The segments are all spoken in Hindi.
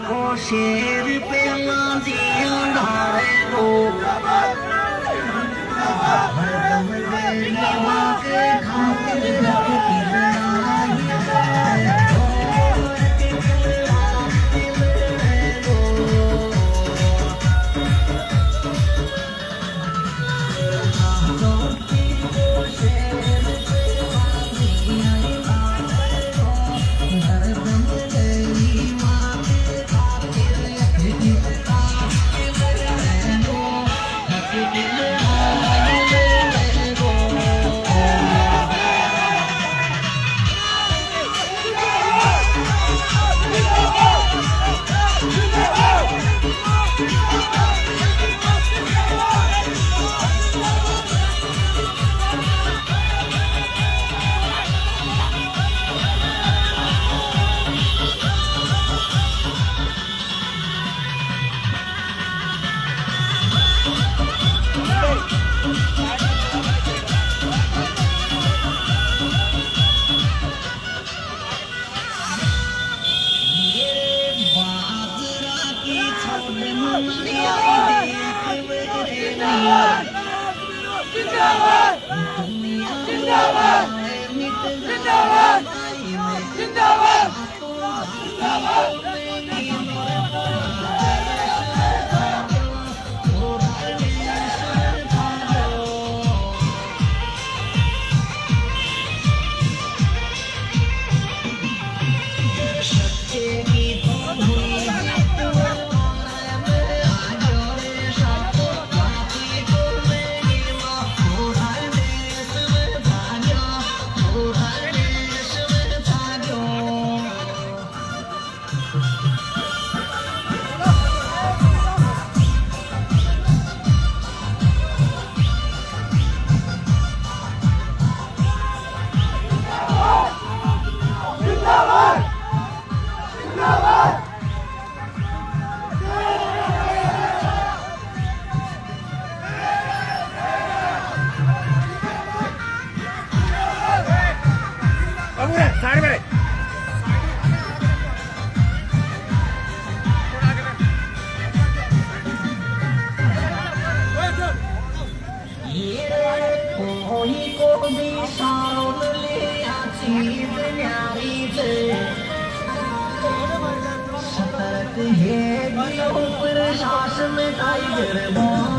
को शेर पे लाजियां धारे हो हरदम गरीबा के खातिर रखती शासन टाइगर बहुत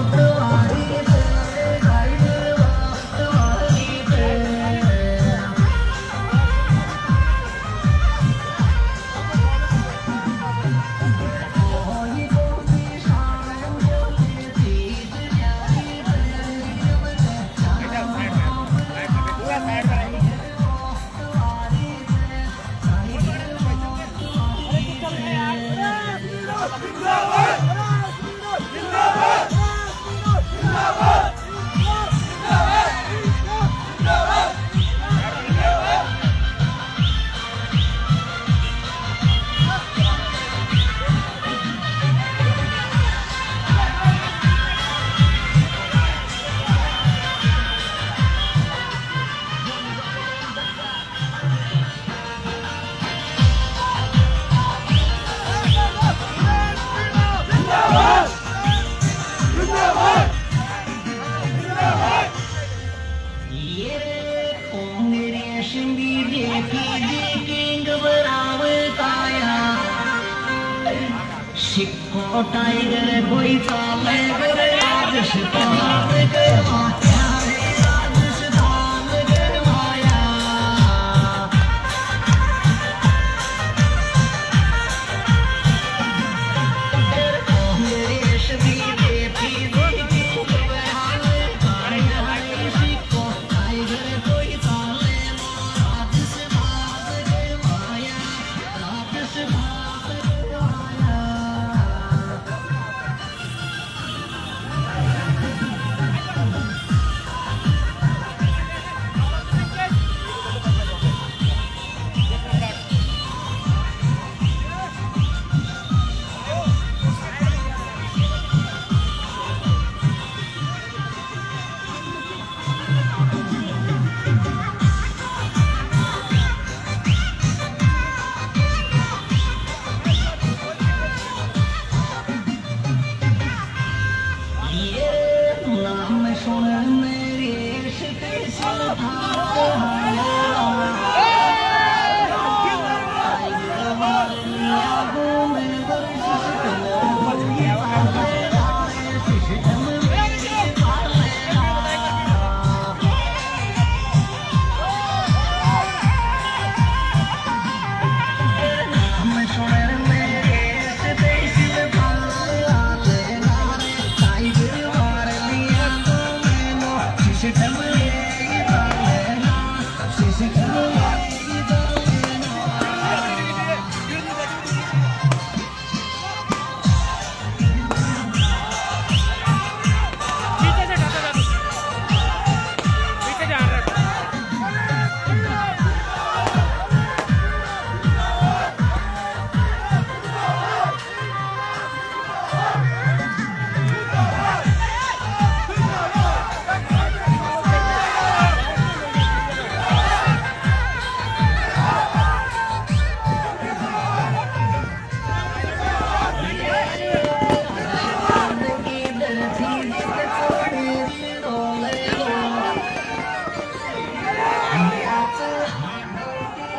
हम सुन मेरे स्पेशल भाग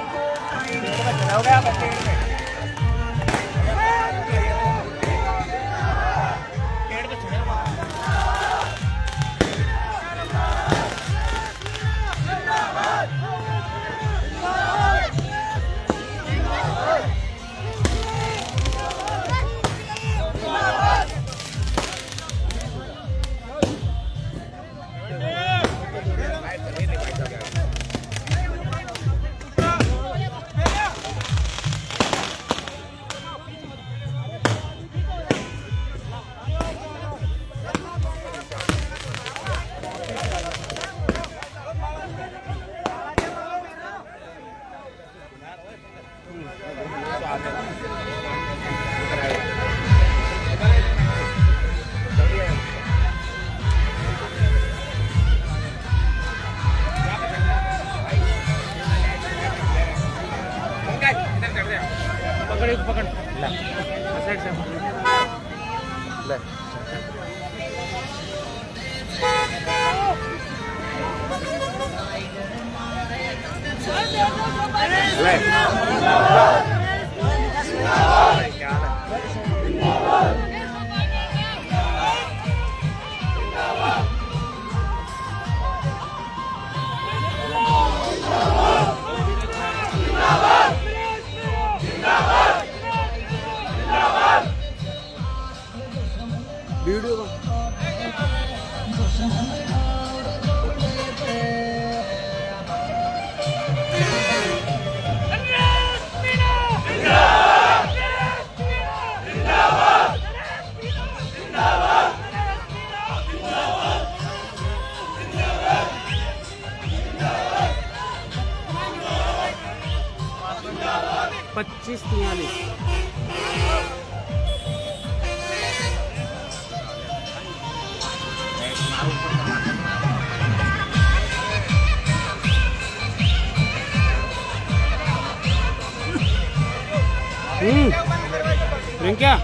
हो गया बच्चे में पेड़ पे चढ़े हुआ पकड़ पकड़ ले साइड से ले वीडियो पच्चीस 43 रिंक्या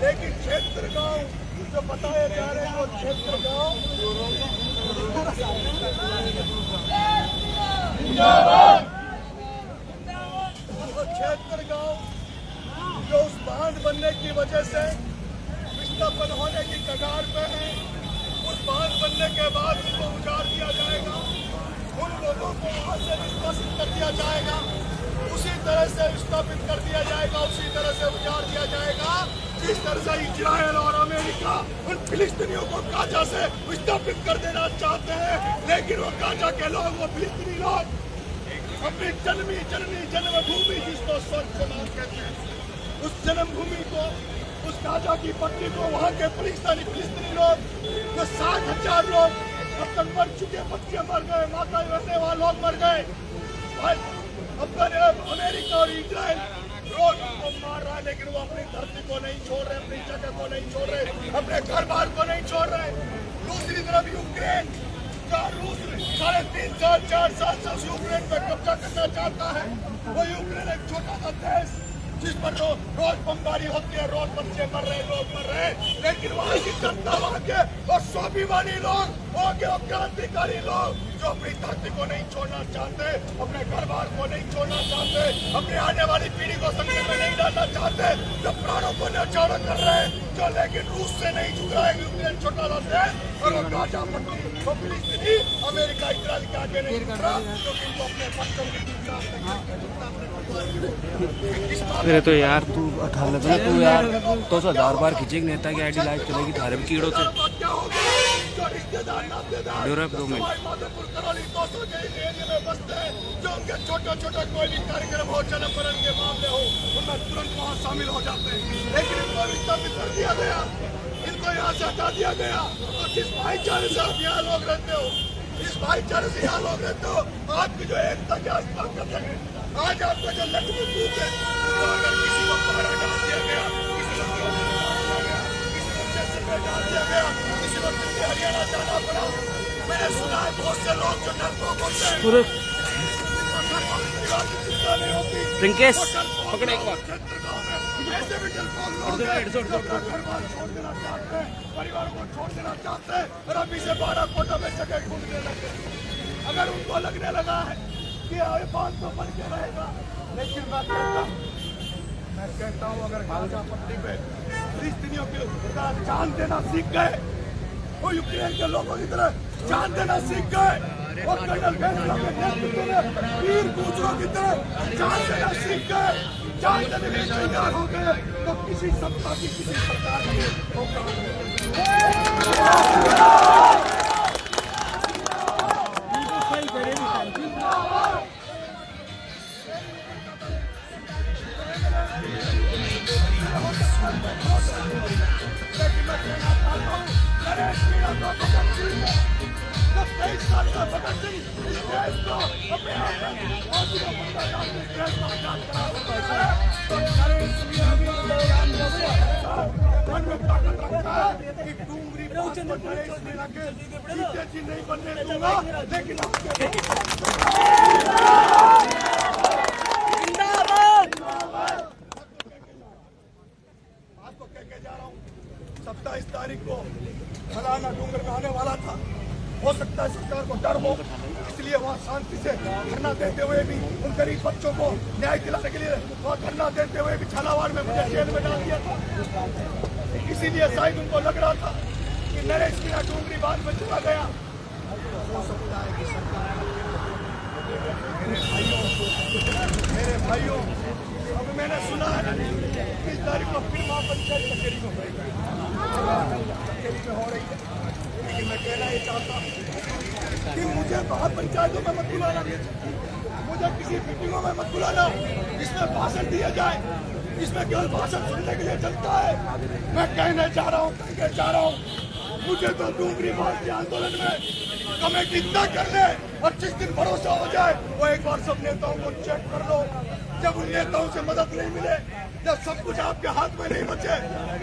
लेकिन क्षेत्र गांव जो बताए जा रहे हैं वो क्षेत्र गांव क्षेत्र गांव जो उस बांध बनने की वजह से विस्थापन होने की कगार पे है, उस बांध बनने के बाद उनको उजाड़ दिया जाएगा, उन लोगों को वहां से निष्कासित कर दिया जाएगा, उसी तरह से विस्थापित कर दिया जाएगा, उसी तरह से उजाड़ दिया जाएगा जिस तरह से इजराइल और अमेरिका उन फिलिस्तीनियों को गाजा से विस्थापित कर देना चाहते हैं। लेकिन वो गाजा के लोग, वो फिलिस्तीनी लोग अपनी जन्मभूमि जिसको स्वर्ग समाज कहते हैं, उस जन्मभूमि को, उस गाजा की पट्टी को वहाँ के फिलिस्तीनी लोग जो 60,000 लोग अब तक मर चुके, बच्चे मर गए, माता रहने वाले लोग मर गए। अमेरिका और इजराइल रोज उनको मार रहा है, लेकिन वो अपनी धरती को नहीं छोड़ रहे, अपनी जगह को नहीं छोड़ रहे, अपने घर बार को नहीं छोड़ रहे। दूसरी तरफ यूक्रेन का रूस 3.5 साल 4 साल से यूक्रेन पर कब्जा करना चाहता है। वो यूक्रेन एक छोटा सा देश जिस पर रोज बमबारी होती है, रोज बच्चे मर रहे, लोग मर रहे, लेकिन वहाँ की जनता, वहाँ के और स्वाभिमानी लोग, वहाँ के क्रांतिकारी लोग जो अपनी धरती को नहीं छोड़ना चाहते, अपने घर बार को नहीं छोड़ना चाहते, अपनी आने वाली पीढ़ी को संकट में नहीं डालना चाहते, जो प्राणों को न्यौछावर कर रहे हैं, जो लेकिन रूस से नहीं झुक रहा है, यूक्रेन छोटा सा देश और वो गाजा पट्टी वो फिलिस्तीनी अमेरिका इजराइल के आगे नहीं झुक रहा, क्योंकि वो अपने बच्चों की अरे तो यार तू उठा लगा तू यार तो 1000 बार खींचेगी, नेता की आईडी लाइव चलेगी थारे में कीड़ों से जो उनके छोटे कोई भी कार्यक्रम हो, जन्म मरण के मामले हो, उनमें तुरंत वहाँ शामिल हो जाते हैं। लेकिन इनको विस्थापित कर दिया गया, इनको यहाँ से हटा दिया गया। और जिस भाईचारे से आप यहाँ लोग रहते हो, इस भाईचारे से यहाँ लोग रहते हो, आपकी जो एकता के आसपास करते हैं, आज आपका जो लक्ष्य मजबूत है, तो अगर किसी को पहरा डाल दिया गया, किसी को डाल दिया गया, किसी को हरियाणा जाना पड़ा। मैंने सुना है बहुत से लोग जो डरपोक होते हैं, नहीं होती, रिंकेश पकड़ एक बार ऐसे भी डरपोक लोग छोड़ देना चाहते हैं, परिवार को छोड़ देना चाहते हैं और अभी से 12 कोटा में जगह ढूंढने लगे। अगर उनको लगने लगा है कि ये बात तो बन के रहेगा, लेकिन मैं कहता हूँ अगर गाजा पट्टी पे फिलिस्तीनियों की जान देना सीख गए, वो यूक्रेन के लोगों की तरह जान देना सीख गए, और कर्नल वेंसला के नेतृत्व में वीर गुजरों की तरह जान देना सीख गए, जान देने के लिए तैयार हो गए, तो किसी सत्ता की, किसी सरकार की नहीं बनने दूंगा, लेकिन आपको कह के जा रहा हूँ 27 तारीख को फलाना डूंगर में आने वाला था। हो सकता है सरकार को डर हो, इसलिए वहाँ शांति से धरना देते हुए भी उन गरीब बच्चों को न्याय दिलाने के लिए वहाँ धरना देते हुए भी झालावाड़ में मुझे जेल में डाल दिया था। इसीलिए शायद उनको लग रहा था कि नरेश मीणा डूंगरी बांध में चला गया। हो सकता है कि सरकार मेरे भाइयों अब मैंने सुना है 20 तारीख को फिर महापंचायत कचेरी में हो रही है, लेकिन मैं कहना ये चाहता हूँ कि मुझे महापंचायतों में मत बुलाना, मुझे किसी मीटिंगों में मत बुलाना जिसमें भाषण दिया जाए, जिसमें केवल भाषण सुनने के लिए चलता है। मैं कहने जा रहा हूँ, मुझे तो डूंगरी बांध के आंदोलन में कमेटी इतना कर ले और जिस दिन भरोसा हो जाए वो एक बार सब नेताओं को चेक कर लो। जब उन नेताओं से मदद नहीं मिले, जब सब कुछ आपके हाथ में नहीं बचे,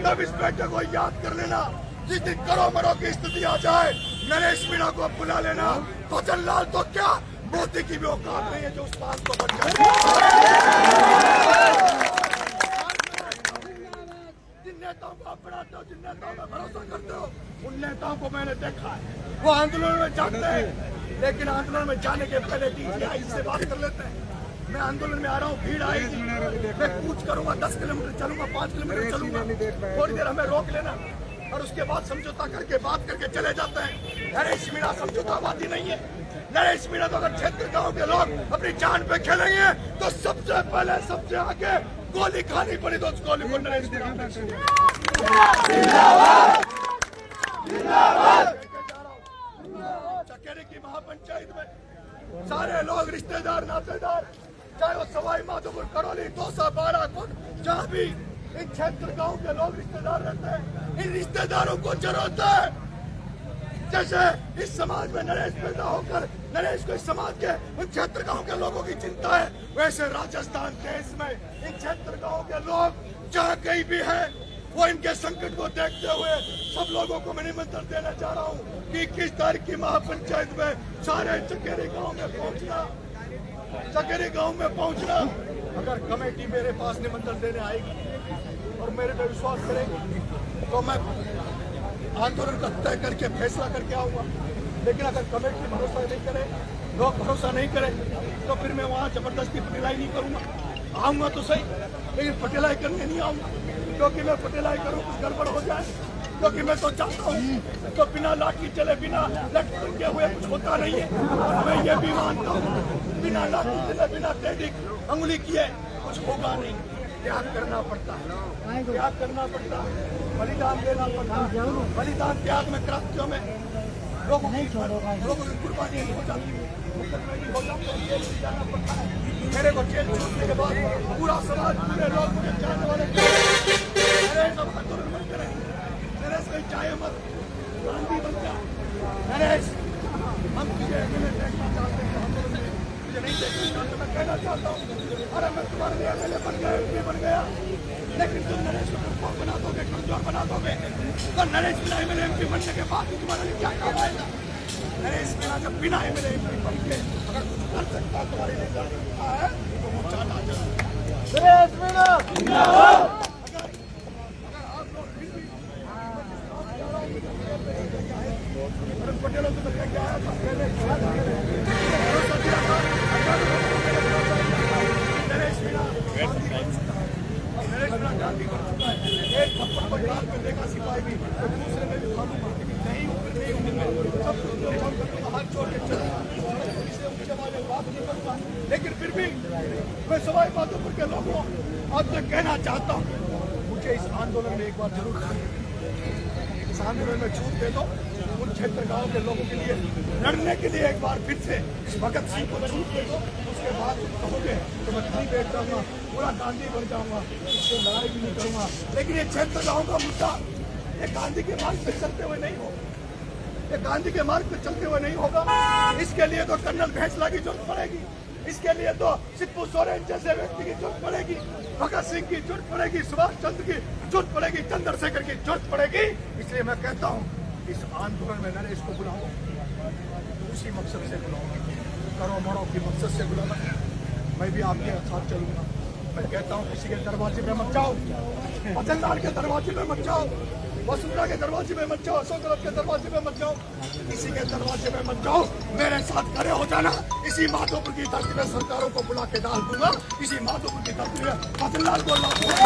तब इस बैठक को याद कर लेना। जिस दिन करो मरो की स्थिति आ जाए, नरेश मीणा को बुला लेना। भजन लाल तो क्या, मोदी की भी औकात नहीं है जो उस बात को बच जाए। जिन नेताओं नेताओं को आप बढ़ाते हो, जिन नेताओं में भरोसा करते हो, उन नेताओं को मैंने देखा है, वो आंदोलन में जाते हैं, लेकिन आंदोलन में जाने के पहले DCI से बात कर लेते हैं। मैं आंदोलन में आ रहा हूँ, भीड़ आएगी, मैं कूच करूंगा, 10 किलोमीटर चलूंगा, 5 किलोमीटर चलूंगा, थोड़ी देर हमें रोक लेना और उसके बाद समझौता करके बात करके चले जाते हैं। नरेश मीणा समझौतावादी नहीं है। नरेश मीणा तो अगर क्षेत्र गांव के लोग अपनी जान पे खेलेंगे तो सबसे पहले सबसे आगे गोली खानी पड़ी तो उस गोली को नरेश मीणा चकेरी की महापंचायत में सारे लोग रिश्तेदार नातेदार, चाहे वो सवाई माधोपुर, करौली, दौसा, बाराकोट, जहाँ भी इन क्षेत्र गांव के लोग रिश्तेदार रहते हैं, इन रिश्तेदारों को जरूरत है। जैसे इस समाज में नरेश पैदा होकर नरेश को इस समाज के उन क्षेत्र गांव के लोगों की चिंता है, वैसे राजस्थान देश में इन क्षेत्र गांव के लोग जहाँ कहीं भी है वो इनके संकट को देखते हुए सब लोगों को मैं निमंत्रण देना चाह रहा हूँ कि 21 तारीख की महापंचायत में सारे चकेरी गांव में पहुंचना, चकेरी गांव में पहुंचना। अगर कमेटी मेरे पास निमंत्रण देने आएगी और मेरे पे विश्वास करेगी तो मैं आंदोलन का तय करके फैसला करके आऊंगा। लेकिन अगर कमेटी भरोसा नहीं करे, लोग भरोसा नहीं करें, तो फिर मैं वहाँ जबरदस्ती पटेलाई नहीं करूंगा। आऊंगा तो सही, लेकिन पटेलाई करने नहीं आऊंगा, क्योंकि मैं पटेलाई करूँ कुछ गड़बड़ हो जाए, क्योंकि मैं तो चाहता हूँ तो बिना लाठी चले, बिना लटक के हुए कुछ होता नहीं है। और मैं ये भी मानता हूँ बिना लाठी चले, बिना टेढ़ी अंगुली किए कुछ होगा नहीं। त्याग करना पड़ता है, त्याग करना पड़ता है, बलिदान देना पड़ता है। बलिदान त्याग में, क्रांतियों में लोगों की कुर्बानी हो जाती है, हो जाता है, जाना पड़ता है। मेरे को जेल छोड़ने के बाद पूरा समाज, पूरे लोग मुझे चाहने वाले नरेश अब आंदोलन मत करें, नरेश कहीं चाहे मत, गांधी बन जा नरेश। हम तुझे एमएलए देखना चाहते हैं, मुझे नहीं देखना चाहते। मैं कहना चाहता हूँ अरे मैं तुम्हारे लिए एमएलए बन गया, MP बन गया, लेकिन तुम नरेश को कमजोर बना दोगे, कमजोर बना दोगे तो नरेश बिना एमएलए MP बनने के बाद तुम्हारे लिए क्या काम आएगा? नरेश बिना जब बिना एमएलए MP बन के अगर कुछ कर सकता तुम्हारे लिए कर सकता है तो वो चाहता है नरेश बिना जिंदाबाद। अगर आप लोग फिर भी पटेलों से मैं क्या आया था, पहले भरोसा दिया था नरेश बिना गांधी बन चुका है। एक थप्पड़ को लाल में देखा सिपाही भी, तो दूसरे में भी खाऊंगा नहीं ऊपर नहीं ऊपर सब लोग हाथ छोड़ के चले वाले बात नहीं करता। लेकिन फिर भी मैं सवाई माधोपुर के लोगों आपसे कहना चाहता हूँ, मुझे इस आंदोलन में एक बार जरूर इस आंदोलन में छूट दे दो। उन क्षेत्र गाँव के लोगों के लिए लड़ने के लिए एक बार फिर से भगत सिंह को छूट दे दो। उसके बाद कहोगे तो मैं कहीं बैठ जाऊंगा, पूरा गांधी बन जाऊंगा, इससे लड़ाई भी नहीं करूंगा। लेकिन ये क्षेत्र गाँव का मुद्दा ये गांधी के मार्ग पे चलते हुए नहीं होगा, ये गांधी के मार्ग पे चलते हुए नहीं होगा। इसके लिए तो कर्नल भैंसला की जरूरत पड़ेगी, इसके लिए तो सिप्पू सोरेन जैसे व्यक्ति की जरूरत पड़ेगी, भगत सिंह की जरूरत पड़ेगी, सुभाष चंद्र की जरूरत पड़ेगी, चंद्रशेखर की जरूरत पड़ेगी। इसलिए मैं कहता हूँ इस आंदोलन में नरेश को बुलाऊं, उसी मकसद से बुलाऊंगा, करो मरो की मकसद से बुलाना। मैं भी आपके साथ चलूंगा। मैं कहता हूँ किसी के दरवाजे में मत जाओ, वचनदार के दरवाजे में मत जाओ, वसुंधरा के दरवाजे में मत जाओ, अशोक के दरवाजे में मत जाओ, किसी के दरवाजे में मत जाओ। मेरे साथ खड़े हो जाना। इसी माधोपुर की धरती में सरकारों को बुला के डाल दूंगा, इसी माधोपुर की धरती में वचनदार को ला दूंगा।